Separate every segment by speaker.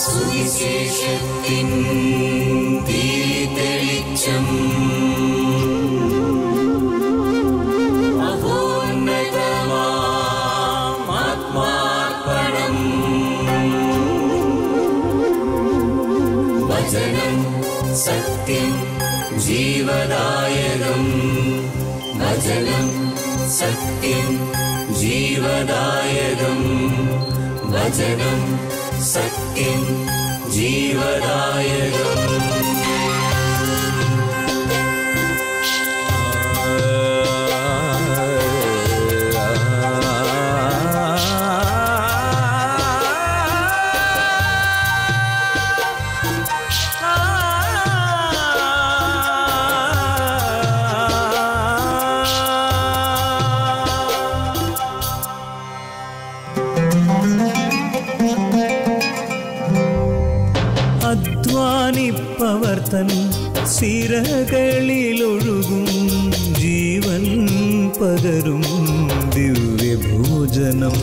Speaker 1: സുവിശേഷത്തിൻ ദീപ്തവെളിച്ചം ആത്മാർപ്പണം വചനം സത്യം ജീവദായകം വചനം സത്യം ജീവദായകം വചനം സത്യം ജീവദായകം
Speaker 2: അധ്വാനിപ്പവർത്തൻ സിരകളിലൊഴുകും ജീവൻ പകരും ദിവ്യഭോജനം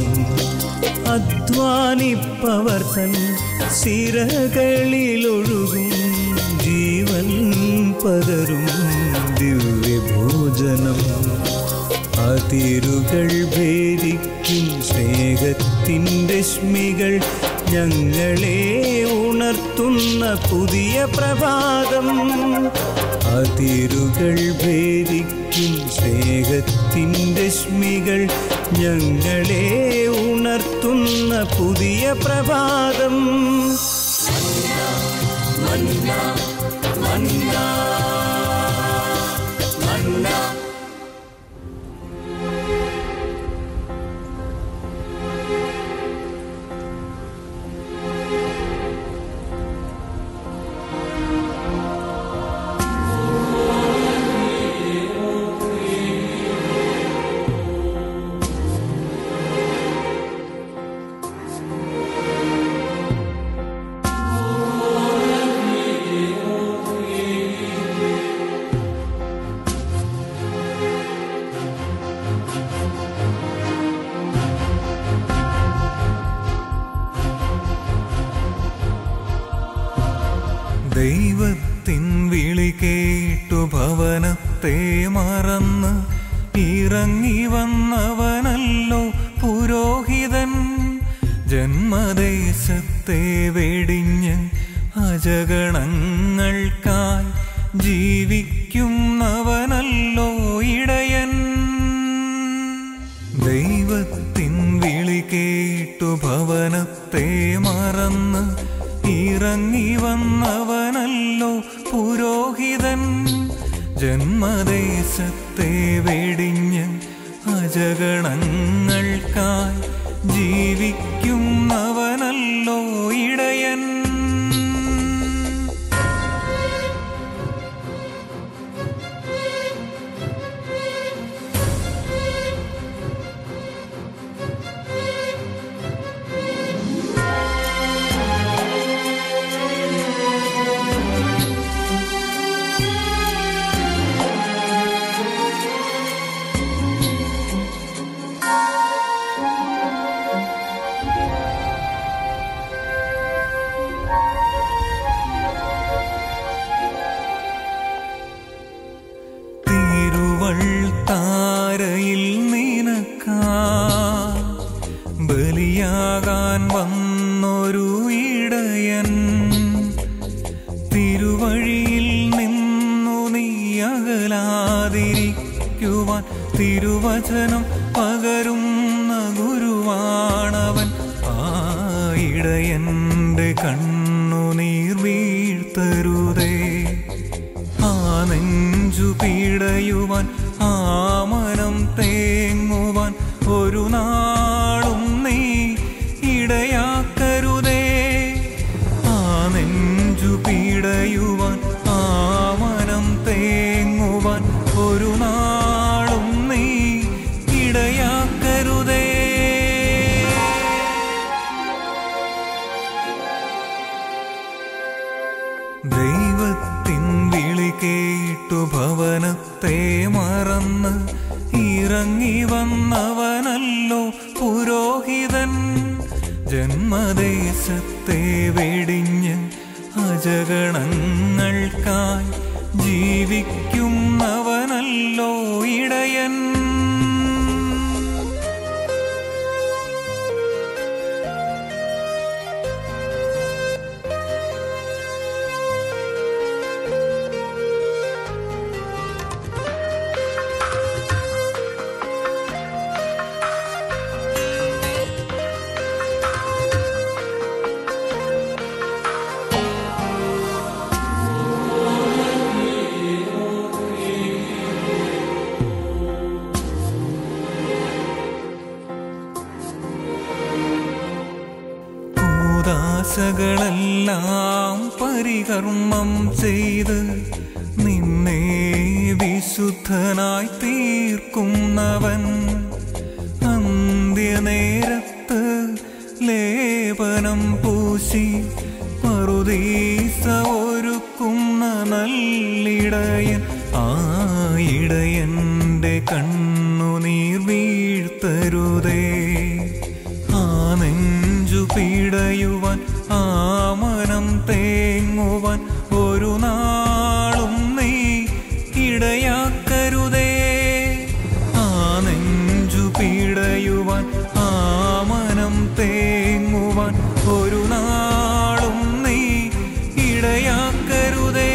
Speaker 2: അധ്വാനിപ്പവർത്തൻ സിരകളിലൊഴുകും ജീവൻ പകരും ദിവ്യഭോജനം അതിരുകൾ ഭേദിക്കും സ്നേഹത്തിൻ്റെ രശ്മികൾ ഞങ്ങളെ ഉണർത്തുന്ന പുതിയ പ്രഭാതം അതിരുകൾ ഭേദിക്കും സ്നേഹത്തിൻ്റെ രശ്മികൾ ഞങ്ങളെ ഉണർത്തുന്ന പുതിയ പ്രഭാതം മന്ന മന്ന മന്ന
Speaker 3: ദൈവത്തിൻ വിളി കേട്ടു ഭവനത്തെ മറന്ന് ഇറങ്ങി വന്നവനല്ലോ പുരോഹിതൻ ജന്മദേശത്തെ വെടിഞ്ഞ് അജഗണങ്ങൾക്കായി ജീവിക്കുന്നവനല്ലോ ഇടയൻ ദൈവത്തിൻ വിളി കേട്ടു ഭവനത്തെ മറന്ന് ഇറങ്ങി വന്നവനല്ലോ പുരോഹിതൻ ജന്മദേശത്തെ വെടിഞ്ഞ് അജഗണങ്ങൾക്കായി ജീവിക്കുന്നവനല്ലോ ഇടയൻ താരയിൽ നിനക്കാ ബലിയാകാൻ വന്നൊരു ഇടയൻ തിരുവഴിയിൽ നിന്നു നീ അകലാതിരിക്കുവാൻ തിരുവചനം പകരുന്ന ഗുരുവാണവൻ ആ ഇടയന്റെ കണ്ണുനീർ വീഴ്ത്തരുതേ ആ നെഞ്ചു പീടയുവാൻ ആ മനം തേങ്ങുവാൻ ഒരു നാളും നീ ഇടയാക്കരുതേ ആ നെഞ്ചു പീടയുവാൻ ആ മനം തേങ്ങുവാൻ ഒരു നാളും നീ ഇടയാക്കരുതേ ദൈവത്തിൻ വിളി കേട്ടു ഭവനത്തെ മറന്ന് ഇറങ്ങി വന്നവനല്ലോ പുരോഹിതൻ ജന്മദേശത്തെ വെടിഞ്ഞ് അജഗണങ്ങൾക്കായി ജീവിക്കുന്നവനല്ലോ ഇടയൻ. ാശകളെല്ലാം പരികർമ്മം ചെയ്ത് നിന്നെ വിശുദ്ധനായി തീർക്കുന്നവൻ അന്ത്യനേരത്ത് ലേപനം പൂശി പറുദീസ ഒരുക്കുന്ന നല്ലിടയൻ. ആ ഇടയന്റെ കണ്ണുനീർ വീഴ്ത്തരുതേ. ആ നെഞ്ചു പിടയുവാൻ ആ മനം തേങ്ങുവാൻ ഒരു നാളും നീ ഇടയാക്കരുതേ. ആ നെഞ്ചു പിടയുവാൻ ആ മനം തേങ്ങുവാൻ ഒരു നാളും നീ ഇടയാക്കരുതേ.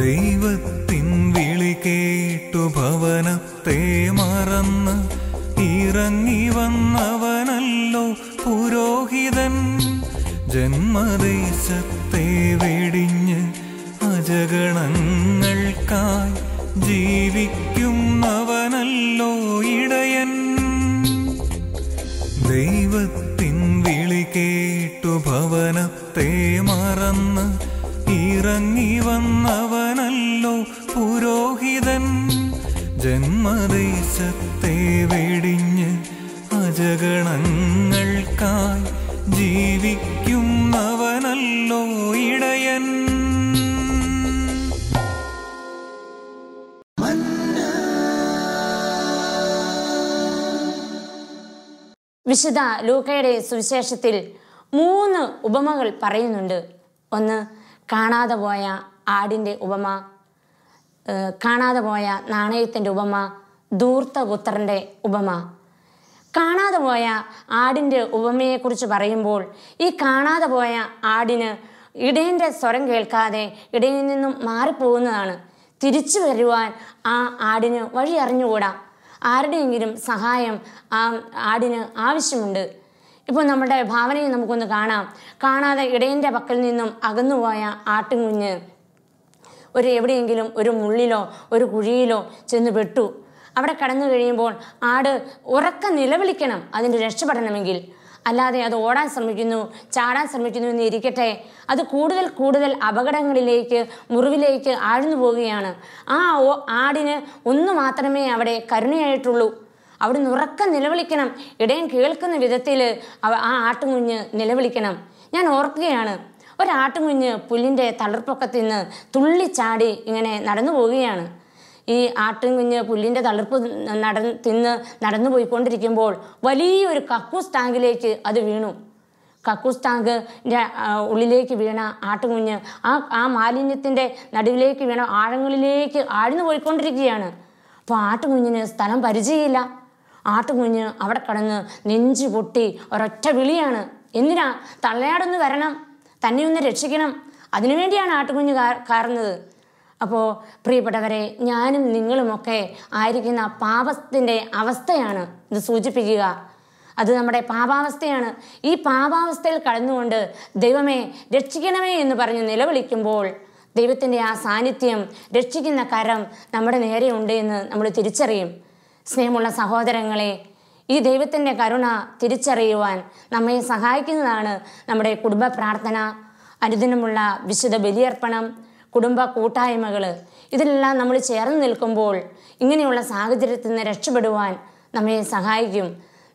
Speaker 3: ദൈവത്തിൻ വിളി കേട്ടു ഭവനത്തെ മറന്ന് ഇറങ്ങി വന്നവനല്ലോ പുരോഹിതൻ. ജന്മദേശത്തെ വെടിഞ്ഞ് അജഗണങ്ങൾക്കായി ജീവിക്കുന്നവനല്ലോ ഇടയൻ. ദൈവത്തിൻ വിളി കേട്ടു ഭവനത്തെ മറന്ന് ഇറങ്ങി വന്നവനല്ലോ പുരോഹിതൻ. ജന്മദേശത്തെ വെടിഞ്ഞ് അജഗണങ്ങൾക്കായി ജീവിക്കുന്നവനല്ലോ ഇടയൻ.
Speaker 4: വിശുദ്ധ ലൂക്കയുടെ സുവിശേഷത്തിൽ 3 ഉപമകൾ പറയുന്നുണ്ട്. ഒന്ന്, കാണാതെ പോയ ആടിൻ്റെ ഉപമ, കാണാതെ പോയ നാണയത്തിൻ്റെ ഉപമ, ധൂർത്തപുത്രൻ്റെ ഉപമ. കാണാതെ പോയ ആടിൻ്റെ ഉപമയെക്കുറിച്ച് പറയുമ്പോൾ ഈ കാണാതെ പോയ ആടിന് ഇടയൻ്റെ സ്വരം കേൾക്കാതെ ഇടയിൽ നിന്നും മാറിപ്പോകുന്നതാണ്. തിരിച്ചു വരുവാൻ ആ ആടിന് വഴി അറിഞ്ഞുകൂടാ. ആരുടെയെങ്കിലും സഹായം ആ ആടിന് ആവശ്യമുണ്ട്. ഇപ്പോൾ നമ്മുടെ ഭാവനയിൽ നമുക്കൊന്ന് കാണാം. കാണാതെ ഇടയൻ്റെ പക്കൽ നിന്നും അകന്നുപോയ ആട്ടിൻകുഞ്ഞ് എവിടെയെങ്കിലും ഒരു മുള്ളിലോ ഒരു കുഴിയിലോ ചെന്ന് പെട്ടു. അവിടെ കടന്നു കഴിയുമ്പോൾ ആട് ഉറക്ക നിലവിളിക്കണം അതിന് രക്ഷപ്പെടണമെങ്കിൽ. അല്ലാതെ അത് ഓടാൻ ശ്രമിക്കുന്നു, ചാടാൻ ശ്രമിക്കുന്നു എന്ന് ഇരിക്കട്ടെ, അത് കൂടുതൽ കൂടുതൽ അപകടങ്ങളിലേക്ക്, മുറിവിലേക്ക് ആഴ്ന്നു പോവുകയാണ്. ആ ആടിന് ഒന്ന് മാത്രമേ അവിടെ കരുണയായിട്ടുള്ളൂ. അവിടുന്ന് ഉറക്കം നിലവിളിക്കണം. ഇടയൻ കേൾക്കുന്ന വിധത്തിൽ ആ ആട്ടുകുഞ്ഞ് നിലവിളിക്കണം. ഞാൻ ഓർക്കുകയാണ്, ഒരാട്ടുകുഞ്ഞ് പുല്ലിൻ്റെ തളിർപ്പൊക്കത്തിൽ നിന്ന് തുള്ളിച്ചാടി ഇങ്ങനെ നടന്നു പോവുകയാണ്. ഈ ആട്ടുകുഞ്ഞ് പുല്ലിൻ്റെ തളിർപ്പ് നടന്നു പോയിക്കൊണ്ടിരിക്കുമ്പോൾ വലിയൊരു കക്കൂസ് ടാങ്കിലേക്ക് അത് വീണു. കക്കൂസ് ടാങ്കിൻ്റെ ഉള്ളിലേക്ക് വീണ ആട്ടുകുഞ്ഞ് ആ മാലിന്യത്തിൻ്റെ നടുവിലേക്ക് വീണ ആഴങ്ങളിലേക്ക് ആഴ്ന്നു പോയിക്കൊണ്ടിരിക്കുകയാണ്. അപ്പോൾ ആട്ടുകുഞ്ഞിന് സ്ഥലം പരിചയമില്ല. ആട്ടുകുഞ്ഞ് അവിടെ കടന്ന് നെഞ്ചു പൊട്ടി ഒരൊറ്റ വിളിയാണ്. എന്തിനാ? തള്ളയാടൊന്ന് വരണം, തന്നെ ഒന്ന് രക്ഷിക്കണം. അതിനുവേണ്ടിയാണ് ആട്ടുകുഞ്ഞ് കാറുന്നത്. അപ്പോൾ പ്രിയപ്പെട്ടവരെ, ഞാനും നിങ്ങളുമൊക്കെ ആയിരിക്കുന്ന പാപത്തിൻ്റെ അവസ്ഥയാണ് ഇത് സൂചിപ്പിക്കുക. അത് നമ്മുടെ പാപാവസ്ഥയാണ്. ഈ പാപാവസ്ഥയിൽ കടന്നുകൊണ്ട് ദൈവമേ രക്ഷിക്കണമേ എന്ന് പറഞ്ഞ് നിലവിളിക്കുമ്പോൾ ദൈവത്തിൻ്റെ ആ സാന്നിധ്യം, രക്ഷിക്കുന്ന കരം നമ്മുടെ നേരെ ഉണ്ട് എന്ന് നമ്മൾ തിരിച്ചറിയും. സ്നേഹമുള്ള സഹോദരങ്ങളെ, ഈ ദൈവത്തിൻ്റെ കരുണ തിരിച്ചറിയുവാൻ നമ്മെ സഹായിക്കുന്നതാണ് നമ്മുടെ കുടുംബ പ്രാർത്ഥന, അനുദിനമുള്ള വിശുദ്ധ ബലിയർപ്പണം, കുടുംബ കൂട്ടായ്മകൾ. ഇതിലെല്ലാം നമ്മൾ ചേർന്ന് നിൽക്കുമ്പോൾ ഇങ്ങനെയുള്ള സാഹചര്യത്തിൽ നിന്ന് രക്ഷപ്പെടുവാൻ നമ്മെ സഹായിക്കും.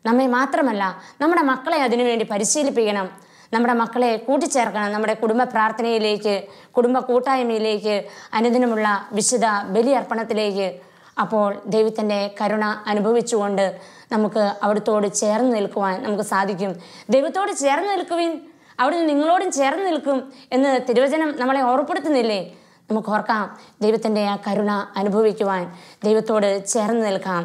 Speaker 4: നമ്മെ മാത്രമല്ല, നമ്മുടെ മക്കളെ അതിനുവേണ്ടി പരിശീലിപ്പിക്കണം. നമ്മുടെ മക്കളെ കൂട്ടിച്ചേർക്കണം നമ്മുടെ കുടുംബ പ്രാർത്ഥനയിലേക്ക്, കുടുംബ കൂട്ടായ്മയിലേക്ക്, അനുദിനമുള്ള വിശുദ്ധ ബലിയർപ്പണത്തിലേക്ക്. അപ്പോൾ ദൈവത്തിൻ്റെ കരുണ അനുഭവിച്ചുകൊണ്ട് നമുക്ക് അവിടുത്തോട് ചേർന്ന് നിൽക്കുവാൻ നമുക്ക് സാധിക്കും. ദൈവത്തോട് ചേർന്ന് നിൽക്കുവിൻ, അവിടുന്ന് നിങ്ങളോടും ചേർന്ന് നിൽക്കും എന്ന് തിരുവചനം നമ്മളെ ഓർമ്മപ്പെടുത്തുന്നില്ലേ? നമുക്ക് ഓർക്കാം, ദൈവത്തിൻ്റെ ആ കരുണ അനുഭവിക്കുവാൻ ദൈവത്തോട് ചേർന്ന് നിൽക്കാം.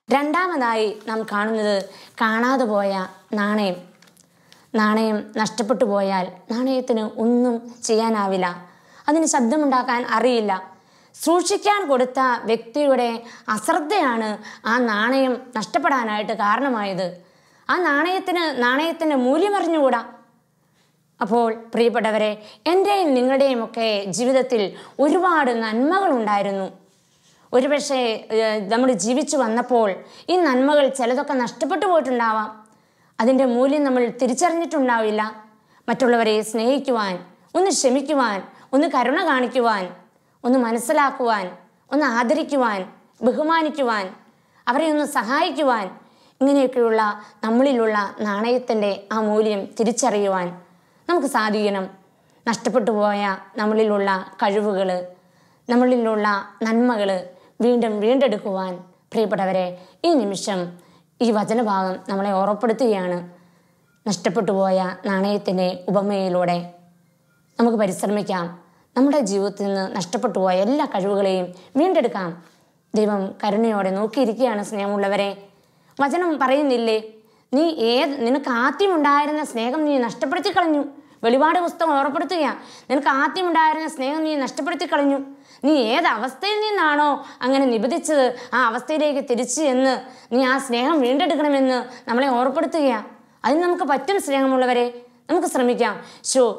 Speaker 4: രണ്ടാമതായി നാം കാണുന്നത് കാണാതെ പോയ നാണയം. നാണയം നഷ്ടപ്പെട്ടു പോയാൽ നാണയത്തിന് ഒന്നും ചെയ്യാനാവില്ല, അതിന് ശബ്ദമുണ്ടാക്കാൻ അറിയില്ല. സൂക്ഷിക്കാൻ കൊടുത്ത വ്യക്തിയുടെ അശ്രദ്ധയാണ് ആ നാണയം നഷ്ടപ്പെടാനായിട്ട് കാരണമായത്. ആ നാണയത്തിൻ്റെ മൂല്യം അറിഞ്ഞുകൂടാ. അപ്പോൾ പ്രിയപ്പെട്ടവരെ, എൻ്റെയും നിങ്ങളുടെയും ഒക്കെ ജീവിതത്തിൽ ഒരുപാട് നന്മകളുണ്ടായിരുന്നു. ഒരുപക്ഷെ നമ്മൾ ജീവിച്ചു വന്നപ്പോൾ ഈ നന്മകൾ ചിലതൊക്കെ നഷ്ടപ്പെട്ടു പോയിട്ടുണ്ടാവാം. അതിൻ്റെ മൂല്യം നമ്മൾ തിരിച്ചറിഞ്ഞിട്ടുണ്ടാവില്ല. മറ്റുള്ളവരെ സ്നേഹിക്കുവാൻ, ഒന്ന് ക്ഷമിക്കുവാൻ, ഒന്ന് കരുണ കാണിക്കുവാൻ, ഒന്ന് മനസ്സിലാക്കുവാൻ, ഒന്ന് ആദരിക്കുവാൻ, ബഹുമാനിക്കുവാൻ, അവരെ ഒന്ന് സഹായിക്കുവാൻ, ഇങ്ങനെയൊക്കെയുള്ള നമ്മളിലുള്ള നാണയത്തിൻ്റെ ആ മൂല്യം തിരിച്ചറിയുവാൻ നമുക്ക് സാധിക്കണം. നഷ്ടപ്പെട്ടു പോയ നമ്മളിലുള്ള കഴിവുകൾ, നമ്മളിലുള്ള നന്മകൾ വീണ്ടും വീണ്ടെടുക്കുവാൻ പ്രിയപ്പെട്ടവരെ ഈ നിമിഷം ഈ വചനഭാഗം നമ്മളെ ഓർമ്മപ്പെടുത്തുകയാണ്. നഷ്ടപ്പെട്ടു പോയ നാണയത്തിൻ്റെ ഉപമയിലൂടെ നമുക്ക് പരിശ്രമിക്കാം. നമ്മുടെ ജീവിതത്തിൽ നിന്ന് നഷ്ടപ്പെട്ടു പോയ എല്ലാ കഴിവുകളെയും വീണ്ടെടുക്കാം. ദൈവം കരുണയോടെ നോക്കിയിരിക്കുകയാണ്. സ്നേഹമുള്ളവരെ, വചനം പറയുന്നില്ലേ, നിനക്ക് ആദ്യമുണ്ടായിരുന്ന സ്നേഹം നീ നഷ്ടപ്പെടുത്തി കളഞ്ഞു. വെളിപാട് പുസ്തകം ഓർമ്മപ്പെടുത്തുക, നിനക്ക് ആദ്യമുണ്ടായിരുന്ന സ്നേഹം നീ നഷ്ടപ്പെടുത്തി കളഞ്ഞു. നീ ഏത് അവസ്ഥയിൽ നിന്നാണോ അങ്ങനെ നിബന്ധിച്ചത് ആ അവസ്ഥയിലേക്ക് തിരിച്ച് എന്ന് നീ ആ സ്നേഹം വീണ്ടെടുക്കണമെന്ന് നമ്മളെ ഓർമ്മപ്പെടുത്തുകയാണ്. അതിന് നമുക്ക് പറ്റും. സ്നേഹമുള്ളവരെ, നമുക്ക് ശ്രമിക്കാം.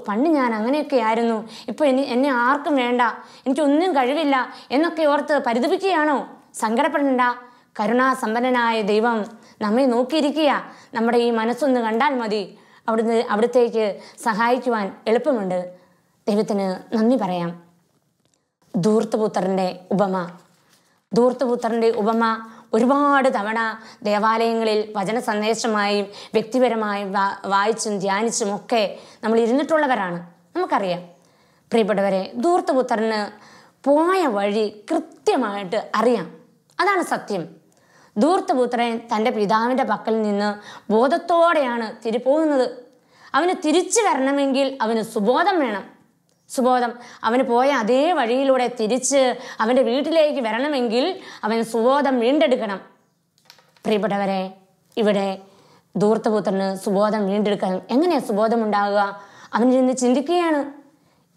Speaker 4: പണ്ട് ഞാൻ അങ്ങനെയൊക്കെ ആയിരുന്നു, ഇപ്പോൾ എന്നെ ആർക്കും വേണ്ട, എനിക്കൊന്നും കഴിവില്ല എന്നൊക്കെ ഓർത്ത് പരിതപിക്കുകയാണോ? സങ്കടപ്പെടേണ്ട. കരുണാസമ്പന്നനായ ദൈവം നമ്മെ നോക്കിയിരിക്കുക. നമ്മുടെ ഈ മനസ്സൊന്ന് കണ്ടാൽ മതി, അവിടത്തേക്ക് സഹായിക്കുവാൻ എളുപ്പമുണ്ട്. ദൈവത്തിന് നന്ദി പറയാം. ധൂർത്തപുത്രൻ്റെ ഉപമ ഒരുപാട് തവണ ദേവാലയങ്ങളിൽ വചന സന്ദേശമായും വ്യക്തിപരമായും വായിച്ചും ധ്യാനിച്ചും ഒക്കെ നമ്മൾ ഇരുന്നിട്ടുള്ളവരാണ്. നമുക്കറിയാം പ്രിയപ്പെട്ടവരെ, ധൂർത്തപുത്രന് പോയ വഴി കൃത്യമായിട്ട് അറിയാം. അതാണ് സത്യം. ധൂർത്തപുത്രൻ തൻ്റെ പിതാവിൻ്റെ പക്കൽ നിന്ന് ബോധത്തോടെയാണ് പോകുന്നത്. അവന് തിരിച്ചു വരണമെങ്കിൽ അവന് സുബോധം വേണം. അവന് പോയ അതേ വഴിയിലൂടെ തിരിച്ച് അവൻ്റെ വീട്ടിലേക്ക് വരണമെങ്കിൽ അവൻ സുബോധം വീണ്ടെടുക്കണം. പ്രിയപ്പെട്ടവരെ, ഇവിടെ ധൂർത്തപുത്രന് സുബോധം വീണ്ടെടുക്കാൻ എങ്ങനെയാണ് സുബോധം ഉണ്ടാകുക? അവൻ ഇരുന്ന് ചിന്തിക്കുകയാണ്,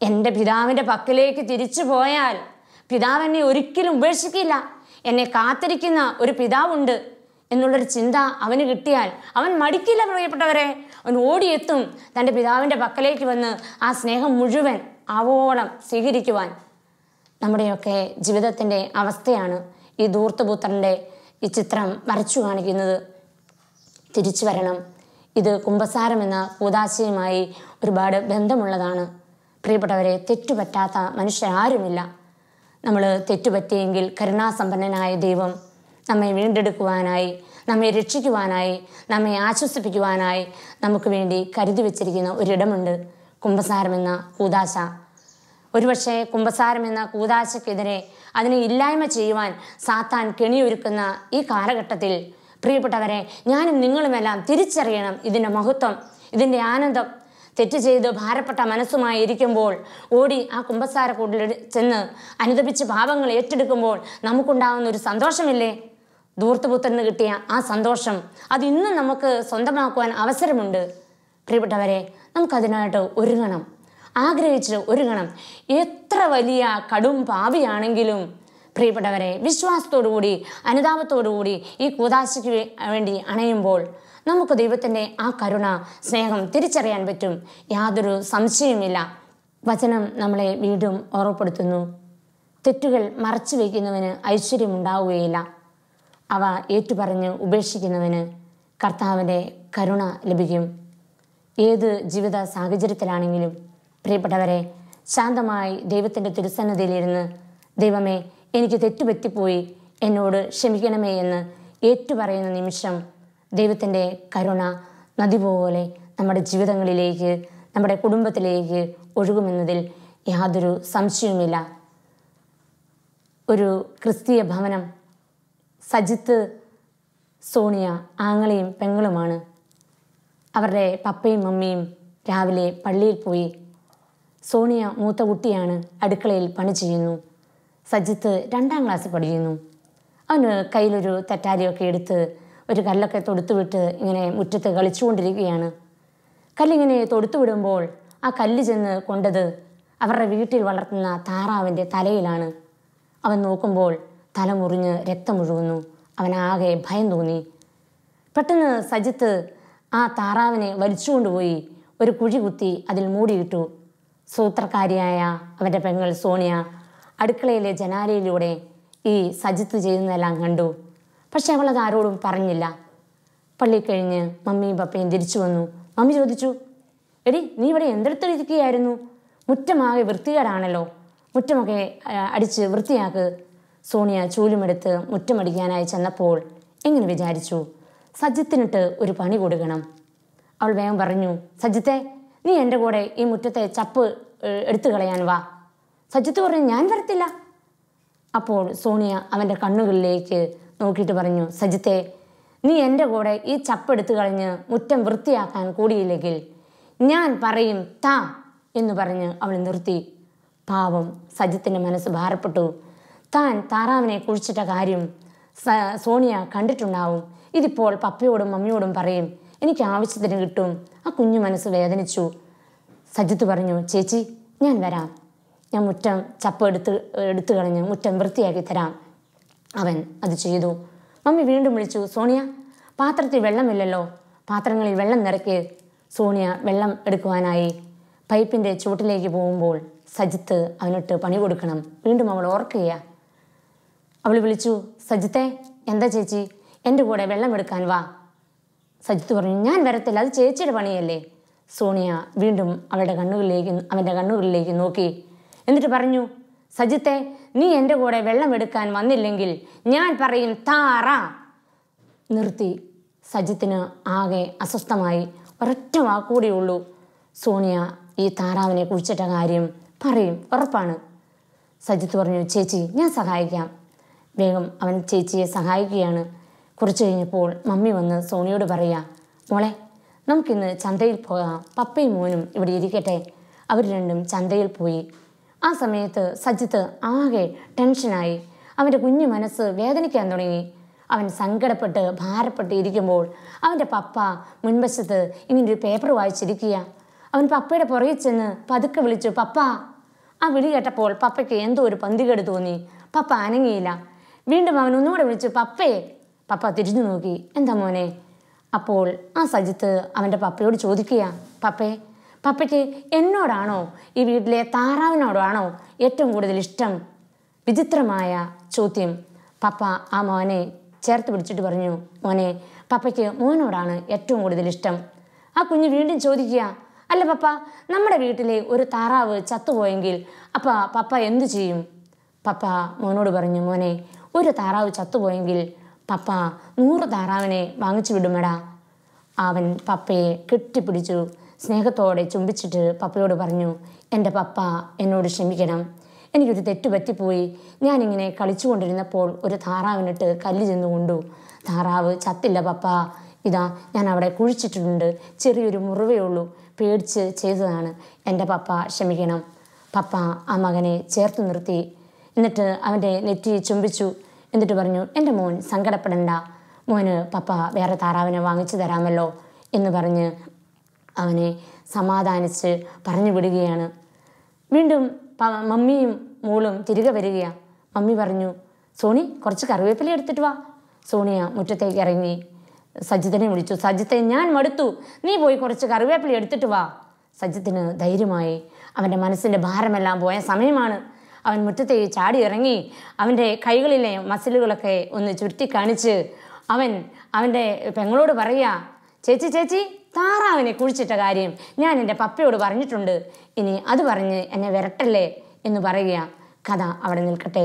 Speaker 4: എൻ്റെ പിതാവിൻ്റെ പക്കലേക്ക് തിരിച്ചു പോയാൽ പിതാവ് എന്നെ ഒരിക്കലും ഉപേക്ഷിക്കില്ല, എന്നെ കാത്തിരിക്കുന്ന ഒരു പിതാവുണ്ട് എന്നുള്ളൊരു ചിന്ത അവന് കിട്ടിയാൽ അവൻ മടിക്കില്ല. പ്രിയപ്പെട്ടവരെ, അവൻ ഓടിയെത്തും തൻ്റെ പിതാവിൻ്റെ പക്കലേക്ക് വന്ന് ആ സ്നേഹം മുഴുവൻ ആവോളം സ്വീകരിക്കുവാൻ. നമ്മുടെയൊക്കെ ജീവിതത്തിൻ്റെ അവസ്ഥയാണ് ഈ ധൂർത്തപുത്രൻ്റെ ഈ ചിത്രം വരച്ചു കാണിക്കുന്നത്. തിരിച്ചു വരണം. ഇത് കുമ്പസാരം എന്ന കൂദാശയുമായി ഒരുപാട് ബന്ധമുള്ളതാണ്. പ്രിയപ്പെട്ടവരെ, തെറ്റുപറ്റാത്ത മനുഷ്യരാരുമില്ല. നമ്മൾ തെറ്റുപറ്റിയെങ്കിൽ കരുണാസമ്പന്നനായ ദൈവം നമ്മെ വീണ്ടെടുക്കുവാനായി, നമ്മെ രക്ഷിക്കുവാനായി, നമ്മെ ആശ്വസിപ്പിക്കുവാനായി നമുക്ക് വേണ്ടി കരുതി വച്ചിരിക്കുന്ന ഒരിടമുണ്ട്, കുമ്പസാരം എന്ന കൂദാശ. ഒരുപക്ഷെ കുമ്പസാരം എന്ന കൂദാശക്കെതിരെ അതിനെ ഇല്ലായ്മ ചെയ്യുവാൻ സാത്താൻ കെണിയൊരുക്കുന്ന ഈ കാലഘട്ടത്തിൽ പ്രിയപ്പെട്ടവരെ, ഞാനും നിങ്ങളുമെല്ലാം തിരിച്ചറിയണം ഇതിൻ്റെ മഹത്വം, ഇതിൻ്റെ ആനന്ദം. തെറ്റ് ചെയ്ത് ഭാരപ്പെട്ട മനസ്സുമായി ഇരിക്കുമ്പോൾ ഓടി ആ കുമ്പസാരക്കൂട്ടിൽ ചെന്ന് അനുദപിച്ച് പാപങ്ങൾ ഏറ്റെടുക്കുമ്പോൾ നമുക്കുണ്ടാകുന്ന ഒരു സന്തോഷമില്ലേ? ധൂർത്തപുത്രന് കിട്ടിയ ആ സന്തോഷം അത് ഇന്നും നമുക്ക് സ്വന്തമാക്കുവാൻ അവസരമുണ്ട്. പ്രിയപ്പെട്ടവരെ, നമുക്കതിനായിട്ട് ഒരുങ്ങണം, ആഗ്രഹിച്ച് ഒരുങ്ങണം. എത്ര വലിയ കടും പാപിയാണെങ്കിലും പ്രിയപ്പെട്ടവരെ, വിശ്വാസത്തോടുകൂടി അനുതാപത്തോടുകൂടി ഈ കൂദാശയ്ക്ക് വേണ്ടി അണയുമ്പോൾ നമുക്ക് ദൈവത്തിൻ്റെ ആ കരുണ, സ്നേഹം തിരിച്ചറിയാൻ പറ്റും. യാതൊരു സംശയവുമില്ല. വചനം നമ്മളെ വീണ്ടും ഓർമ്മപ്പെടുത്തുന്നു, തെറ്റുകൾ മറച്ചു വയ്ക്കുന്നവന് ഐശ്വര്യമുണ്ടാവുകയില്ല, അവ ഏറ്റുപറഞ്ഞ് ഉപേക്ഷിക്കുന്നവന് കർത്താവിൻ്റെ കരുണ ലഭിക്കും. ഏത് ജീവിത സാഹചര്യത്തിലാണെങ്കിലും പ്രിയപ്പെട്ടവരെ, ശാന്തമായി ദൈവത്തിൻ്റെ തിരുസന്നിധിയിലിരുന്ന്, ദൈവമേ എനിക്ക് തെറ്റുപറ്റിപ്പോയി, എന്നോട് ക്ഷമിക്കണമേ എന്ന് ഏറ്റുപറയുന്ന നിമിഷം ദൈവത്തിൻ്റെ കരുണ നദി പോലെ നമ്മുടെ ജീവിതങ്ങളിലേക്ക്, നമ്മുടെ കുടുംബത്തിലേക്ക് ഒഴുകുമെന്നതിൽ യാതൊരു സംശയവുമില്ല. ഒരു ക്രിസ്തീയ ഭവനം. സജിത്ത്, സോണിയ ആങ്ങളെയും പെങ്ങളുമാണ്. അവരുടെ പപ്പയും മമ്മിയും രാവിലെ പള്ളിയിൽ പോയി. സോണിയ മൂത്ത കുട്ടിയാണ്, അടുക്കളയിൽ പണി ചെയ്യുന്നു. സജിത്ത് 2ാം ക്ലാസ്സിൽ പഠിക്കുന്നു. അവന് കയ്യിലൊരു തെറ്റാരിയൊക്കെ എടുത്ത് ഒരു കല്ലൊക്കെ തൊടുത്തുവിട്ട് ഇങ്ങനെ മുറ്റത്ത് കളിച്ചുകൊണ്ടിരിക്കുകയാണ്. കല്ലിങ്ങനെ തൊടുത്തു വിടുമ്പോൾ ആ കല്ല് ചെന്ന് കൊണ്ടത് അവരുടെ വീട്ടിൽ വളർത്തുന്ന താറാവിൻ്റെ തലയിലാണ്. അവൻ നോക്കുമ്പോൾ തല മുറിഞ്ഞ് രക്തമൊഴുകുന്നു. അവനാകെ ഭയം തോന്നി. പെട്ടെന്ന് സജിത്ത് ആ താറാവിനെ വലിച്ചുകൊണ്ടുപോയി ഒരു കുഴി കുത്തി അതിൽ മൂടിയിട്ടു. സൂത്രക്കാരിയായ അവൻ്റെ പെങ്ങൾ സോണിയ അടുക്കളയിലെ ജനാലയിലൂടെ ഈ സജിത്ത് ചെയ്യുന്നതെല്ലാം കണ്ടു. പക്ഷെ അവളത് ആരോടും പറഞ്ഞില്ല. പള്ളി കഴിഞ്ഞ് മമ്മിയും പപ്പയും തിരിച്ചു വന്നു. മമ്മി ചോദിച്ചു, എടി നീ ഇവിടെ എന്തെടുത്തിരിക്കുകയായിരുന്നു? മുറ്റമാകെ വൃത്തികേടാണല്ലോ, മുറ്റമൊക്കെ അടിച്ച് വൃത്തിയാക്ക്. സോണിയ ചൂലുമെടുത്ത് മുറ്റമടിക്കാനായി ചെന്നപ്പോൾ എങ്ങനെ വിചാരിച്ചു, സജിത്തിനിട്ട് ഒരു പണി കൊടുക്കണം. അവൾ വേഗം പറഞ്ഞു, സജിത്തെ നീ എൻ്റെ കൂടെ ഈ മുറ്റത്തെ ചപ്പ് എടുത്തു കളയാൻ വാ. സജിത്ത് പറഞ്ഞു, ഞാൻ വരത്തില്ല. അപ്പോൾ സോണിയ അവൻ്റെ കണ്ണുകളിലേക്ക് നോക്കിയിട്ട് പറഞ്ഞു, സജിത്തെ നീ എൻ്റെ കൂടെ ഈ ചപ്പ് എടുത്തു കളഞ്ഞ് മുറ്റം വൃത്തിയാക്കാൻ കൂടിയില്ലെങ്കിൽ ഞാൻ പറയും താ എന്ന് പറഞ്ഞ് അവൾ നിർത്തി. പാവം സജിത്തിൻ്റെ മനസ്സ് ഭാരപ്പെട്ടു. താൻ താറാവിനെ കുഴിച്ചിട്ട കാര്യം സോണിയ കണ്ടിട്ടുണ്ടാവും. ഇതിപ്പോൾ പപ്പയോടും മമ്മിയോടും പറയും, എനിക്ക് ആവശ്യത്തിന് കിട്ടും. ആ കുഞ്ഞു മനസ്സ് വേദനിച്ചു. സജിത്ത് പറഞ്ഞു, ചേച്ചി ഞാൻ വരാം, ഞാൻ മുറ്റം ചപ്പ് എടുത്തു കളഞ്ഞ് മുറ്റം വൃത്തിയാക്കി തരാം. അവൻ അത് ചെയ്തു. മമ്മി വീണ്ടും വിളിച്ചു, സോണിയ പാത്രത്തിൽ വെള്ളമില്ലല്ലോ, പാത്രങ്ങളിൽ വെള്ളം നിറയ്ക്ക്. സോണിയ വെള്ളം എടുക്കുവാനായി പൈപ്പിൻ്റെ ചുവട്ടിലേക്ക് പോകുമ്പോൾ സജിത്ത് അവനിട്ട് പണി കൊടുക്കണം. വീണ്ടും അവൾ ഓർക്കുക. അവൾ വിളിച്ചു, സജിത്തെ എന്താ ചേച്ചി, എൻ്റെ കൂടെ വെള്ളം എടുക്കാൻ വാ. സജിത്ത് പറഞ്ഞു, ഞാൻ വരത്തില്ല, അത് ചേച്ചിയുടെ പണിയല്ലേ. സോണിയ വീണ്ടും അവൻ്റെ കണ്ണുകളിലേക്ക് നോക്കി. എന്നിട്ട് പറഞ്ഞു, സജിത്തെ നീ എൻ്റെ കൂടെ വെള്ളം എടുക്കാൻ വന്നില്ലെങ്കിൽ ഞാൻ പറയും താറാ. നിർത്തി. സജിത്തിന് ആകെ അസ്വസ്ഥമായി. ഒരൊറ്റ വാക്കുകൂടിയേ ഉള്ളൂ, സോണിയ ഈ താറാവിനെ കുഴിച്ചിട്ട കാര്യം പറയും, ഉറപ്പാണ്. സജിത്ത് പറഞ്ഞു, ചേച്ചി ഞാൻ സഹായിക്കാം. വേഗം അവൻ ചേച്ചിയെ സഹായിക്കുകയാണ്. കുറച്ച് കഴിഞ്ഞപ്പോൾ മമ്മി വന്ന് സോണിയോട് പറയുക, മോളെ നമുക്കിന്ന് ചന്തയിൽ പോകാം, പപ്പയും മോനും ഇവിടെ ഇരിക്കട്ടെ. അവർ രണ്ടും ചന്തയിൽ പോയി. ആ സമയത്ത് സജിത്ത് ആകെ ടെൻഷനായി. അവൻ്റെ കുഞ്ഞു മനസ്സ് വേദനിക്കാൻ തുടങ്ങി. അവൻ സങ്കടപ്പെട്ട് ഭാരപ്പെട്ട് ഇരിക്കുമ്പോൾ അവൻ്റെ പപ്പ മുൻവശത്ത് ഇങ്ങനൊരു പേപ്പർ വായിച്ചിരിക്കുക. അവൻ പപ്പയുടെ പുറകിൽ ചെന്ന് പതുക്കെ വിളിച്ചു, പപ്പ. ആ വിളി കേട്ടപ്പോൾ പപ്പയ്ക്ക് എന്തോ ഒരു പന്തികേട് തോന്നി. പപ്പ അനങ്ങിയില്ല. വീണ്ടും അവൻ ഒന്നുകൂടെ വിളിച്ചു, പപ്പേ. പപ്പ തിരിഞ്ഞു നോക്കി, എന്താ മോനെ? അപ്പോൾ ആ സജിത്ത് അവൻ്റെ പപ്പയോട് ചോദിക്കുക, പപ്പയ്ക്ക് എന്നോടാണോ ഈ വീട്ടിലെ താറാവിനോടാണോ ഏറ്റവും കൂടുതൽ ഇഷ്ടം? വിചിത്രമായ ചോദ്യം. പപ്പ ആ മോനെ ചേർത്ത് പിടിച്ചിട്ട് പറഞ്ഞു, മോനെ പപ്പയ്ക്ക് മോനോടാണ് ഏറ്റവും കൂടുതൽ ഇഷ്ടം. ആ കുഞ്ഞ് വീണ്ടും ചോദിക്കുക, അല്ല പപ്പ, നമ്മുടെ വീട്ടിലെ ഒരു താറാവ് ചത്തുപോയെങ്കിൽ പപ്പ എന്തു ചെയ്യും? പപ്പ മോനോട് പറഞ്ഞു, മോനെ ഒരു താറാവ് ചത്തുപോയെങ്കിൽ പപ്പ 100 താറാവിനെ വാങ്ങിച്ചു വിടുമെടാ. അവൻ പപ്പയെ കെട്ടിപ്പിടിച്ചു സ്നേഹത്തോടെ ചുംബിച്ചിട്ട് പപ്പയോട് പറഞ്ഞു, എൻ്റെ പപ്പ എന്നോട് ക്ഷമിക്കണം, എനിക്കൊരു തെറ്റ് പറ്റിപ്പോയി. ഞാനിങ്ങനെ കളിച്ചുകൊണ്ടിരുന്നപ്പോൾ ഒരു താറാവിനിട്ട് കല്ല് ചെന്ന് കൊണ്ടു. താറാവ് ചത്തില്ല പപ്പ, ഇതാ ഞാൻ അവിടെ കുഴിച്ചിട്ടുണ്ട്, ചെറിയൊരു മുറിവേ ഉള്ളൂ, പേടിച്ച് ചെയ്തതാണ്, എൻ്റെ പപ്പ ക്ഷമിക്കണം. പപ്പ ആ മകനെ ചേർത്ത് നിർത്തി. എന്നിട്ട് അവൻ്റെ നെറ്റി ചുംബിച്ചു. എന്നിട്ട് പറഞ്ഞു, എൻ്റെ മോൻ സങ്കടപ്പെടണ്ട, മോന് പപ്പ വേറെ താറാവിനെ വാങ്ങിച്ചു തരാമല്ലോ എന്ന് പറഞ്ഞ് അവനെ സമാധാനിച്ച് പറഞ്ഞു വിടുകയാണ്. വീണ്ടും മമ്മിയും മോളും തിരികെ വരികയാണ്. മമ്മി പറഞ്ഞു, സോണി കുറച്ച് കറിവേപ്പില എടുത്തിട്ട് വാ. സോണിയ മുറ്റത്തേക്ക് ഇറങ്ങി സജിത്തിനെ വിളിച്ചു, സജിത്തെ ഞാൻ മടുത്തു, നീ പോയി കുറച്ച് കറിവേപ്പില എടുത്തിട്ട് വാ. സജിത്തിന് ധൈര്യമായി. അവൻ്റെ മനസ്സിൻ്റെ ഭാരമെല്ലാം പോയ സമയമാണ്. അവൻ മുറ്റത്തേക്ക് ചാടി ഇറങ്ങി അവൻ്റെ കൈകളിലെ മസിലുകളൊക്കെ ഒന്ന് ചുരുട്ടി കാണിച്ച് അവൻ്റെ പെങ്ങളോട് പറയുക, ചേച്ചി താറാവിനെ കുഴിച്ചിട്ട കാര്യം ഞാൻ എൻ്റെ പപ്പയോട് പറഞ്ഞിട്ടുണ്ട്, ഇനി അത് പറഞ്ഞ് എന്നെ വിരട്ടല്ലേ എന്ന് പറയുക. കഥ അവിടെ നിൽക്കട്ടെ.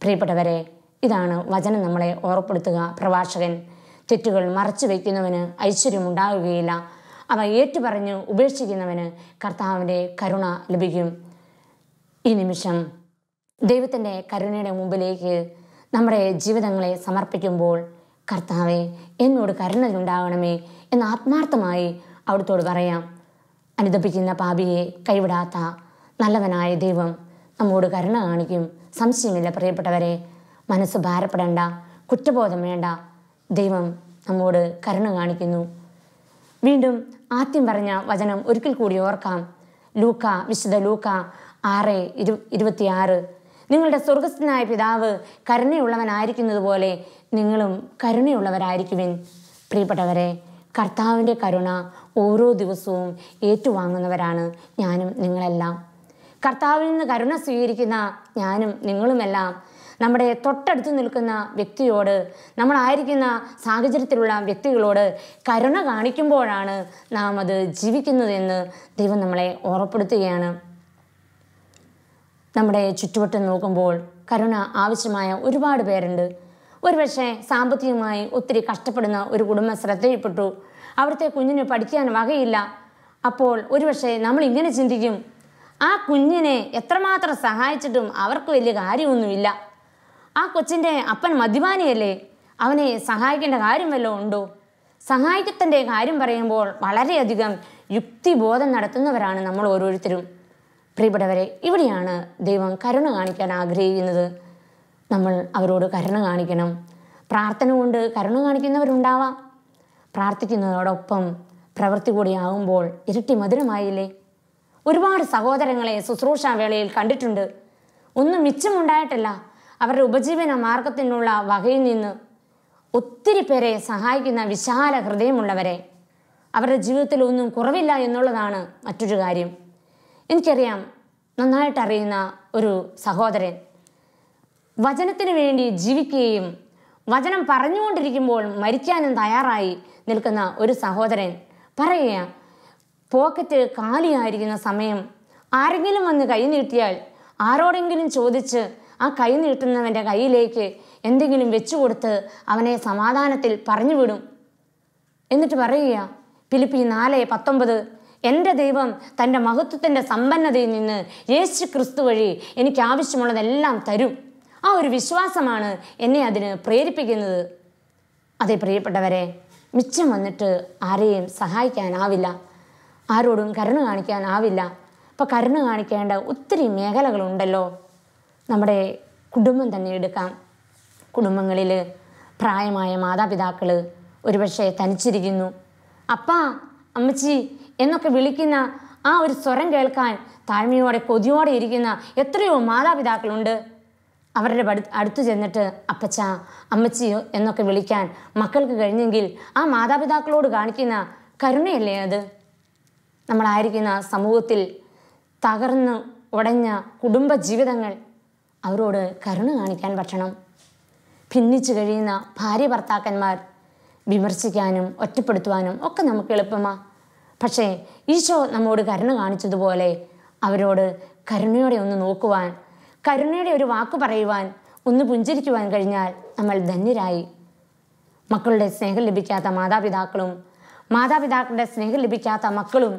Speaker 4: പ്രിയപ്പെട്ടവരെ, ഇതാണ് വചനം നമ്മളെ ഓർപ്പെടുത്തുക. പ്രഭാഷകൻ, തെറ്റുകൾ മറച്ചു വയ്ക്കുന്നവന് ഐശ്വര്യമുണ്ടാകുകയില്ല, അവ ഏറ്റുപറഞ്ഞ് ഉപേക്ഷിക്കുന്നവന് കർത്താവിൻ്റെ കരുണ ലഭിക്കും. ഈ നിമിഷം ദൈവത്തിൻ്റെ കരുണയുടെ മുമ്പിലേക്ക് നമ്മുടെ ജീവിതങ്ങളെ സമർപ്പിക്കുമ്പോൾ, കർത്താവെ എന്നോട് കരുണയുണ്ടാകണമേ എന്ന് ആത്മാർത്ഥമായി അവിടുത്തോട് പറയാം. അനുതപിക്കുന്ന പാപിയെ കൈവിടാത്ത നല്ലവനായ ദൈവം നമ്മോട് കരുണ കാണിക്കും. സംശയമില്ല പ്രിയപ്പെട്ടവരെ, മനസ്സ് ഭാരപ്പെടേണ്ട, കുറ്റബോധം വേണ്ട. ദൈവം നമ്മോട് കരുണ കാണിക്കുന്നു. വീണ്ടും ആദ്യം പറഞ്ഞ വചനം ഒരിക്കൽ കൂടി ഓർക്കാം. വിശുദ്ധ ലൂക്ക 6:26. നിങ്ങളുടെ സ്വർഗസ്ഥനായ പിതാവ് കരുണയുള്ളവനായിരിക്കുന്നത് പോലെ നിങ്ങളും കരുണയുള്ളവരായിരിക്കുവിൻ. പ്രിയപ്പെട്ടവരെ, കർത്താവിൻ്റെ കരുണ ഓരോ ദിവസവും ഏറ്റുവാങ്ങുന്നവരാണ് ഞാനും നിങ്ങളെല്ലാം. കർത്താവിൽ നിന്ന് കരുണ സ്വീകരിക്കുന്ന ഞാനും നിങ്ങളുമെല്ലാം നമ്മുടെ തൊട്ടടുത്ത് നിൽക്കുന്ന വ്യക്തിയോട്, നമ്മളായിരിക്കുന്ന സാഹചര്യത്തിലുള്ള വ്യക്തികളോട് കരുണ കാണിക്കുമ്പോഴാണ് നാം അത് ജീവിക്കുന്നതെന്ന് ദൈവം നമ്മളെ ഓർമ്മപ്പെടുത്തുകയാണ്. നമ്മുടെ ചുറ്റുവട്ടം നോക്കുമ്പോൾ കരുണ ആവശ്യമായ ഒരുപാട് പേരുണ്ട്. ഒരുപക്ഷെ സാമ്പത്തികമായി ഒത്തിരി കഷ്ടപ്പെടുന്ന ഒരു കുടുംബം ശ്രദ്ധയിൽപ്പെട്ടു. അവിടുത്തെ കുഞ്ഞിന് പഠിക്കാൻ വകയില്ല. അപ്പോൾ ഒരുപക്ഷെ നമ്മൾ ഇങ്ങനെ ചിന്തിക്കും, ആ കുഞ്ഞിനെ എത്രമാത്രം സഹായിച്ചിട്ടും അവർക്ക് വലിയ കാര്യമൊന്നുമില്ല. ആ കൊച്ചിൻ്റെ അപ്പൻ മദ്യപാനിയല്ലേ, അവനെ സഹായിക്കേണ്ട കാര്യം വല്ലതും ഉണ്ടോ? സഹായിക്കത്തിൻ്റെ കാര്യം പറയുമ്പോൾ വളരെയധികം യുക്തിബോധം നടത്തുന്നവരാണ് നമ്മൾ ഓരോരുത്തരും. പ്രിയപ്പെട്ടവരെ, ഇവിടെയാണ് ദൈവം കരുണ കാണിക്കാൻ ആഗ്രഹിക്കുന്നത്. നമ്മൾ അവരോട് കരുണ കാണിക്കണം. പ്രാർത്ഥന കൊണ്ട് കരുണ കാണിക്കുന്നവരുണ്ടാവാം. പ്രാർത്ഥിക്കുന്നതോടൊപ്പം പ്രവൃത്തി കൂടിയാകുമ്പോൾ ഇരട്ടി മധുരമായില്ലേ? ഒരുപാട് സഹോദരങ്ങളെ ശുശ്രൂഷാ വേളയിൽ കണ്ടിട്ടുണ്ട്. ഒന്നും മിച്ചമുണ്ടായിട്ടല്ല, അവരുടെ ഉപജീവന മാർഗത്തിനുള്ള വകയിൽ നിന്ന് ഒത്തിരി പേരെ സഹായിക്കുന്ന വിശാല ഹൃദയമുള്ളവരെ. അവരുടെ ജീവിതത്തിൽ ഒന്നും കുറവില്ല എന്നുള്ളതാണ് മറ്റൊരു കാര്യം. എനിക്കറിയാം, നന്നായിട്ടറിയുന്ന ഒരു സഹോദരൻ വചനത്തിന് വേണ്ടി ജീവിക്കുകയും വചനം പറഞ്ഞുകൊണ്ടിരിക്കുമ്പോൾ മരിക്കാനും തയ്യാറായി നിൽക്കുന്ന ഒരു സഹോദരൻ പറയുക, പോക്കറ്റ് കാലിയായിരിക്കുന്ന സമയം ആരെങ്കിലും വന്ന് കൈ നീട്ടിയാൽ ആരോടെങ്കിലും ചോദിച്ച് ആ കൈ നീട്ടുന്നവൻ്റെ കയ്യിലേക്ക് എന്തെങ്കിലും വെച്ചു കൊടുത്ത് അവനെ സമാധാനത്തിൽ പറഞ്ഞു വിടും. എന്നിട്ട് പറയുക, ഫിലിപ്പി 4:19, എൻ്റെ ദൈവം തൻ്റെ മഹത്വത്തിൻ്റെ സമ്പന്നതയിൽ നിന്ന് യേശു ക്രിസ്തു വഴി എനിക്ക് ആവശ്യമുള്ളതെല്ലാം തരും. ആ ഒരു വിശ്വാസമാണ് എന്നെ അതിന് പ്രേരിപ്പിക്കുന്നത്. അതേ പ്രിയപ്പെട്ടവരെ, മിച്ചം വന്നിട്ട് ആരെയും സഹായിക്കാനാവില്ല, ആരോടും കരുണ കാണിക്കാനാവില്ല. അപ്പോൾ കരുണ കാണിക്കേണ്ട ഒത്തിരി മേഖലകളുണ്ടല്ലോ. നമ്മുടെ കുടുംബം തന്നെ എടുക്കാം. കുടുംബങ്ങളിൽ പ്രായമായ മാതാപിതാക്കൾ ഒരുപക്ഷെ തനിച്ചിരിക്കുന്നു. അപ്പാ, അമ്മച്ചി എന്നൊക്കെ വിളിക്കുന്ന ആ ഒരു സ്വരം കേൾക്കാൻ താഴ്മയോടെ കൊതിയോടെ ഇരിക്കുന്ന എത്രയോ മാതാപിതാക്കളുണ്ട്. അവരുടെ അടുത്ത് ചെന്നിട്ട് അപ്പച്ച, അമ്മച്ചിയോ എന്നൊക്കെ വിളിക്കാൻ മക്കൾക്ക് കഴിഞ്ഞെങ്കിൽ ആ മാതാപിതാക്കളോട് കാണിക്കുന്ന കരുണയല്ലേ അത്? നമ്മളായിരിക്കുന്ന സമൂഹത്തിൽ തകർന്ന് ഉടഞ്ഞ കുടുംബ ജീവിതങ്ങൾ, അവരോട് കരുണ കാണിക്കാൻ പറ്റണം. ഭിന്നിച്ചു കഴിയുന്ന ഭാര്യ ഭർത്താക്കന്മാർ വിമർശിക്കാനും ഒറ്റപ്പെടുത്തുവാനും ഒക്കെ നമുക്ക് എളുപ്പമാണ്. പക്ഷേ ഈശോ നമ്മോട് കരുണ കാണിച്ചതുപോലെ അവരോട് കരുണയോടെ ഒന്ന് നോക്കുവാൻ, കരുണയുടെ ഒരു വാക്ക് പറയുവാൻ, ഒന്ന് പുഞ്ചിരിക്കുവാൻ കഴിഞ്ഞാൽ നമ്മൾ ധന്യരായി. മക്കളുടെ സ്നേഹം ലഭിക്കാത്ത മാതാപിതാക്കളും മാതാപിതാക്കളുടെ സ്നേഹം ലഭിക്കാത്ത മക്കളും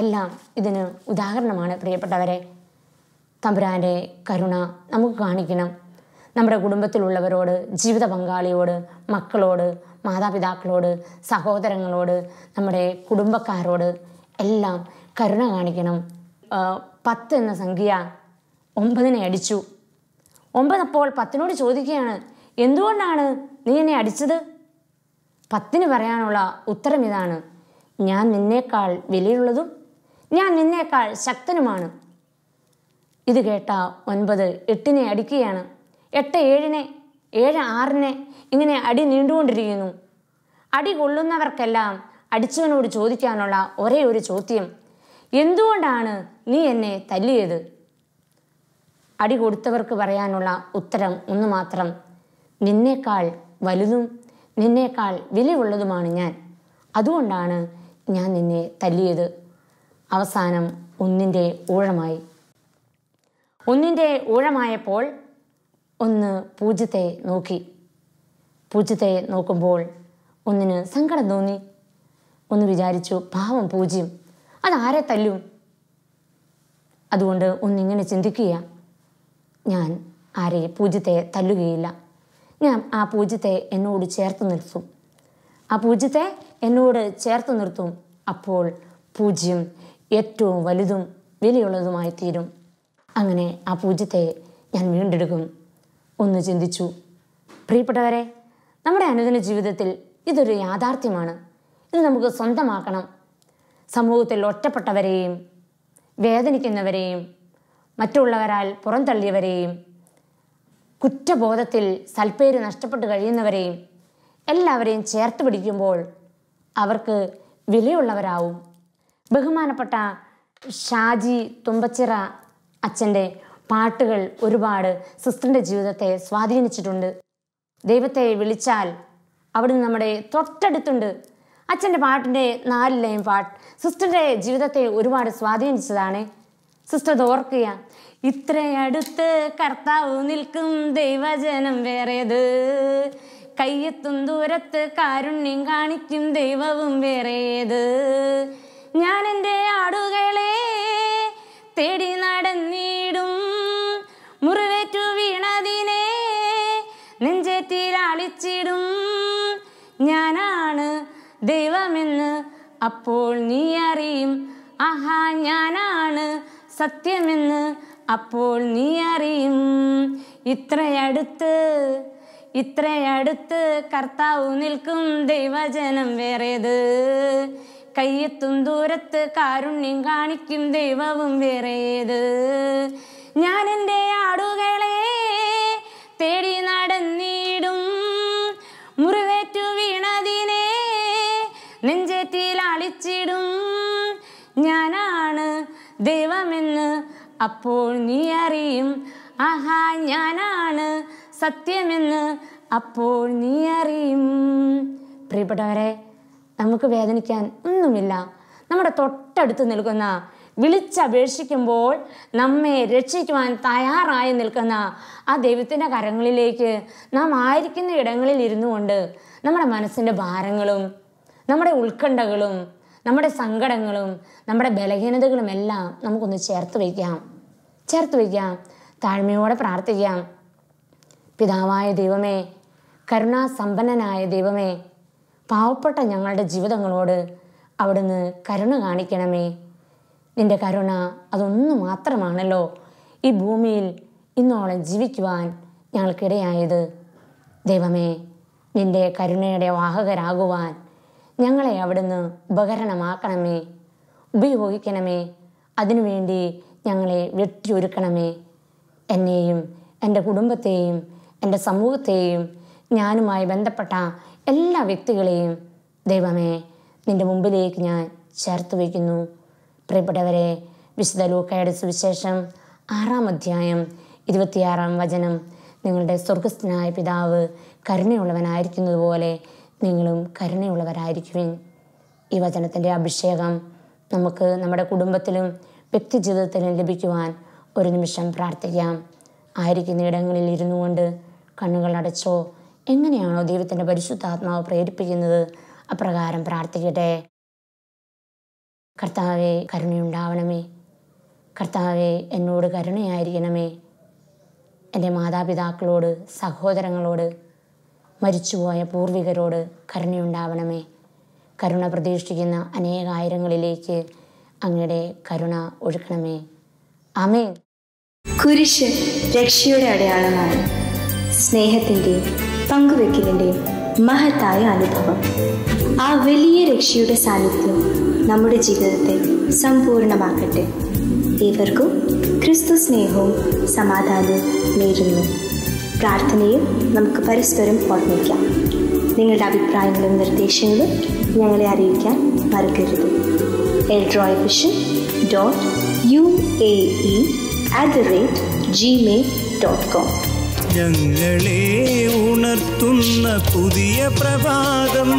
Speaker 4: എല്ലാം ഇതിന് ഉദാഹരണമാണ്. പ്രിയപ്പെട്ടവരെ, തമ്പുരാൻ്റെ കരുണ നമുക്ക് കാണിക്കണം. നമ്മുടെ കുടുംബത്തിലുള്ളവരോട്, ജീവിത പങ്കാളിയോട്, മക്കളോട്, മാതാപിതാക്കളോട്, സഹോദരങ്ങളോട്, നമ്മുടെ കുടുംബക്കാരോട് എല്ലാം കരുണ കാണിക്കണം. 10 എന്ന സംഖ്യ 9നെ അടിച്ചു. 9 അപ്പോൾ 10നോട് ചോദിക്കുകയാണ്, എന്തുകൊണ്ടാണ് നീ എന്നെ അടിച്ചത്? 10ന് പറയാനുള്ള ഉത്തരം ഇതാണ്, ഞാൻ നിന്നേക്കാൾ വിലയുള്ളതും ഞാൻ നിന്നേക്കാൾ ശക്തനുമാണ്. ഇത് കേട്ട 9 8നെ അടിക്കുകയാണ്. 8 7നെ, 7 6നെ, ഇങ്ങനെ അടി നീണ്ടുകൊണ്ടിരിക്കുന്നു. അടി കൊള്ളുന്നവർക്കെല്ലാം അടിച്ചവനോട് ചോദിക്കാനുള്ള ഒരേ ഒരു ചോദ്യം, എന്തുകൊണ്ടാണ് നീ എന്നെ തല്ലിയത്? അടി കൊടുത്തവർക്ക് പറയാനുള്ള ഉത്തരം ഒന്ന് മാത്രം, നിന്നേക്കാൾ വലുതും നിന്നേക്കാൾ വിലയുള്ളതുമാണ് ഞാൻ, അതുകൊണ്ടാണ് ഞാൻ നിന്നെ തല്ലിയത്. അവസാനം 1ൻ്റെ ഊഴമായി. 1ൻ്റെ ഊഴമായപ്പോൾ 1 പൂജ്യത്തെ നോക്കി. പൂജ്യത്തെ നോക്കുമ്പോൾ 1ന് സങ്കടം തോന്നി. 1 വിചാരിച്ചു, പാവം പൂജ്യം, അതാരെ തല്ലും? അതുകൊണ്ട് 1 ഇങ്ങനെ ചിന്തിക്കുക, ഞാൻ പൂജ്യത്തെ തല്ലുകയില്ല. ഞാൻ ആ പൂജ്യത്തെ എന്നോട് ചേർത്ത് നിർത്തും. ആ പൂജ്യത്തെ എന്നോട് ചേർത്ത് നിർത്തും. അപ്പോൾ പൂജ്യം ഏറ്റവും വലുതും വിലയുള്ളതുമായി തീരും. അങ്ങനെ ആ പൂജ്യത്തെ ഞാൻ വീണ്ടെടുക്കും. ഒന്ന് ചിന്തിച്ചു. പ്രിയപ്പെട്ടവരെ, നമ്മുടെ അനുദിന ജീവിതത്തിൽ ഇതൊരു യാഥാർത്ഥ്യമാണ്. ഇത് നമുക്ക് സ്വന്തമാക്കണം. സമൂഹത്തിൽ ഒറ്റപ്പെട്ടവരെയും വേദനിക്കുന്നവരെയും മറ്റുള്ളവരാൽ പുറന്തള്ളിയവരെയും കുറ്റബോധത്തിൽ സൽപ്പേര് നഷ്ടപ്പെട്ട് കഴിയുന്നവരെയും എല്ലാവരെയും ചേർത്ത് പിടിക്കുമ്പോൾ അവർക്ക് വിലയുള്ളവരാവും. ബഹുമാനപ്പെട്ട ഷാജി തുമ്പച്ചിറ അച്ഛൻ്റെ പാട്ടുകൾ ഒരുപാട് സിസ്റ്ററിൻ്റെ ജീവിതത്തെ സ്വാധീനിച്ചിട്ടുണ്ട്. ദൈവത്തെ വിളിച്ചാൽ അവിടുന്ന് നമ്മുടെ തൊട്ടടുത്തുണ്ട്. അച്ഛൻ്റെ പാട്ടിൻ്റെ 4 ലൈൻ പാട്ട് സിസ്റ്ററിൻ്റെ ജീവിതത്തെ ഒരുപാട് സ്വാധീനിച്ചതാണ്. സിസ്റ്റർ ഓർക്കുക. ഇത്രയടുത്ത് കർത്താവ് നിൽക്കും ദൈവജനം വേറേത്, കയ്യെത്തും ദൂരത്ത് കാരുണ്യം കാണിക്കും ദൈവവും വേറേത്. ഞാൻ എൻ്റെ ആടുകളെ തേടി നടന്നിടും, മുറിവേറ്റു വീണതിനെ നെഞ്ചേറ്റിൽ അളിച്ചിടും. ഞാനാണ് ദൈവമെന്ന് അപ്പോൾ നീ അറിയും, ആഹാ ഞാനാണ് സത്യമെന്ന് അപ്പോൾ നീ അറിയും. ഇത്രയടുത്ത് കർത്താവ് നിൽക്കും ദൈവജനം വേറേത്, കയ്യെത്തും ദൂരത്ത് കാരുണ്യം കാണിക്കും ദൈവവും വേറേത്. ഞാൻ എൻ്റെ ആടുകളെ തേടി നടന്നിടും, മുറിവേറ്റു വീണതിനെ നെഞ്ചേറ്റിൽ അളിച്ചിടും. ഞാനാണ് ദൈവമെന്ന് അപ്പോൾ നീ അറിയും, ആഹാ ഞാനാണ് സത്യമെന്ന് അപ്പോൾ നീ അറിയും. പ്രിയപ്പെട്ടവരെ, നമുക്ക് വേദനിക്കാൻ ഒന്നുമില്ല. നമ്മുടെ തൊട്ടടുത്ത് നിൽക്കുന്ന, വിളിച്ചപേക്ഷിക്കുമ്പോൾ നമ്മെ രക്ഷിക്കുവാൻ തയ്യാറായി നിൽക്കുന്ന ആ ദൈവത്തിൻ്റെ കരങ്ങളിലേക്ക് നാം ആയിരിക്കുന്ന ഇടങ്ങളിൽ ഇരുന്നു കൊണ്ട് നമ്മുടെ മനസ്സിൻ്റെ ഭാരങ്ങളും നമ്മുടെ ഉത്കണ്ഠകളും നമ്മുടെ സങ്കടങ്ങളും നമ്മുടെ ബലഹീനതകളും എല്ലാം നമുക്കൊന്ന് ചേർത്ത് വയ്ക്കാം. താഴ്മയോടെ പ്രാർത്ഥിക്കാം. പിതാവായ ദൈവമേ, കരുണാസമ്പന്നനായ ദൈവമേ, പാവപ്പെട്ട ഞങ്ങളുടെ ജീവിതങ്ങളോട് അവിടുന്ന് കരുണ കാണിക്കണമേ. നിൻ്റെ കരുണ അതൊന്നു മാത്രമാണല്ലോ ഈ ഭൂമിയിൽ ഇന്നോളം ജീവിക്കുവാൻ ഞങ്ങൾക്കിടയായത്. ദൈവമേ, നിൻ്റെ കരുണയുടെ വാഹകരാകുവാൻ ഞങ്ങളെ അവിടുന്ന് ഉപകരണമാക്കണമേ, ഉപയോഗിക്കണമേ. അതിനുവേണ്ടി ഞങ്ങളെ വെട്ടിയൊരുക്കണമേ. എന്നെയും എൻ്റെ കുടുംബത്തെയും എൻ്റെ സമൂഹത്തെയും ഞാനുമായി ബന്ധപ്പെട്ട എല്ലാ വ്യക്തികളെയും ദൈവമേ നിൻ്റെ മുമ്പിലേക്ക് ഞാൻ ചേർത്ത് വയ്ക്കുന്നു. പ്രിയപ്പെട്ടവരെ, വിശുദ്ധ ലൂക്കായുടെ സുവിശേഷം 6-ാം അധ്യായം 26-ാം വചനം, നിങ്ങളുടെ സ്വർഗസ്ഥനായ പിതാവ് കരുണയുള്ളവനായിരിക്കുന്നത് പോലെ നിങ്ങളും കരുണയുള്ളവരായിരിക്കുവിൻ. ഈ വചനത്തിൻ്റെ അഭിഷേകം നമുക്ക് നമ്മുടെ കുടുംബത്തിലും വ്യക്തി ജീവിതത്തിലും ലഭിക്കുവാൻ ഒരു നിമിഷം പ്രാർത്ഥിക്കാം. ആയിരിക്കുന്ന ഇടങ്ങളിൽ ഇരുന്നു കൊണ്ട് കണ്ണുകൾ അടച്ചോ, എങ്ങനെയാണോ ദൈവത്തിൻ്റെ പരിശുദ്ധാത്മാവ് പ്രേരിപ്പിക്കുന്നത് അപ്രകാരം പ്രാർത്ഥിക്കട്ടെ. കർത്താവേ, കരുണയുണ്ടാവണമേ. കർത്താവേ, എന്നോട് കരുണയായിരിക്കണമേ. എൻ്റെ മാതാപിതാക്കളോട്, സഹോദരങ്ങളോട്, മരിച്ചുപോയ പൂർവികരോട് കരുണയുണ്ടാവണമേ. കരുണ പ്രതീക്ഷിക്കുന്ന അനേകായിരങ്ങളിലേക്ക് അങ്ങയുടെ കരുണ ഒഴുക്കണമേ. ആമേൻ.
Speaker 5: കുരിശ് രക്ഷയുടെ അടയാളമാണ്. സ്നേഹത്തിൻ്റെയും പങ്കുവെക്കലിൻ്റെയും മഹത്തായ അനുഭവം. ആ വലിയ രക്ഷയുടെ സാന്നിധ്യം നമ്മുടെ ജീവിതത്തെ സമ്പൂർണ്ണമാക്കട്ടെ. ഏവർക്കും ക്രിസ്തു സ്നേഹവും സമാധാനവും നേരുന്നു. പ്രാർത്ഥനയിൽ നമുക്ക് പരസ്പരം ഓർമ്മിക്കാം. നിങ്ങളുടെ അഭിപ്രായങ്ങളും നിർദ്ദേശങ്ങളും ഞങ്ങളെ അറിയിക്കാൻ മറക്കരുത്. eldroyvision.uae@gmail.com.
Speaker 2: ഞങ്ങളെ ഉണർത്തുന്ന പുതിയ പ്രഭാതം,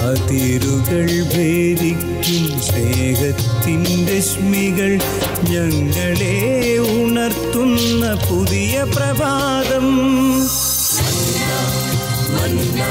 Speaker 2: അതിരുകൾ ഭേദിക്കും സ്നേഹത്തിൻ്റെ രശ്മികൾ. ഞങ്ങളെ ഉണർത്തുന്ന പുതിയ പ്രഭാതം.
Speaker 1: മന്ന